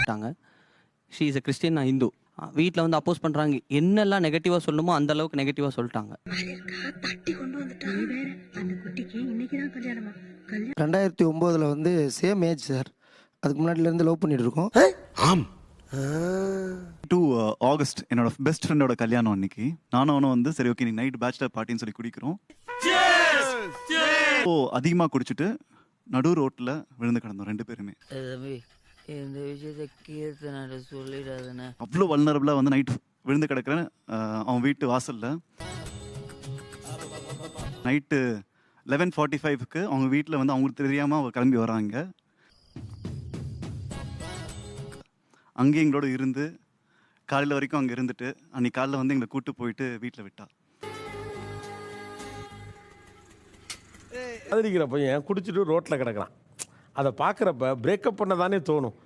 பண்ணிட்டாங்க. She is a Christian, நான் இந்து. வீட்டில் வந்து அப்போஸ் பண்ணுறாங்க. என்னெல்லாம் நெகட்டிவாக சொல்லணுமோ அந்த அளவுக்கு நெகட்டிவாக சொல்லிட்டாங்க. 2009 வந்து சேம் ஏஜ் சார். அதுக்கு முன்னாடிலேருந்து லவ் பண்ணிட்டு இருக்கோம். ஆம். 2 ஆகஸ்ட் என்னோட பெஸ்ட் ஃப்ரெண்டோட கல்யாணம் அன்னைக்கு. நானும் அவனும் வந்து சரி ஓகே நீ நைட் பேச்சுலர் பார்ட்டின்னு சொல்லி குடிக்கிறோம். அதிகமாக குடிச்சிட்டு நடு ரோட்டில் விழுந்து கிடந்தோம் 2 பேருமே. இந்த விஷயத்தை கீர்த்தனாட்ட சொல்லிடாதுண்ணே. அவ்வளோ வல்னரபிளாக வந்து நைட் விழுந்து கிடக்கிறேன் அவன் வீட்டு வாசலில். நைட்டு 11:45க்கு அவங்க வீட்டில் வந்து அவங்களுக்கு தெரியாமல் அவள் கிளம்பி வராங்க. அங்கேயும் எங்களோட இருந்து காலையில் வரைக்கும் அங்கே இருந்துட்டு அன்னைக்கு காலையில் வந்து எங்களை கூப்பிட்டு போயிட்டு வீட்டில் விட்டா. காதலிக்கிற பையன் குடிச்சிட்டு ரோட்டில் கிடக்குறான். அதை பார்க்குறப்ப பிரேக்கப் பண்ண தானே தோணும்.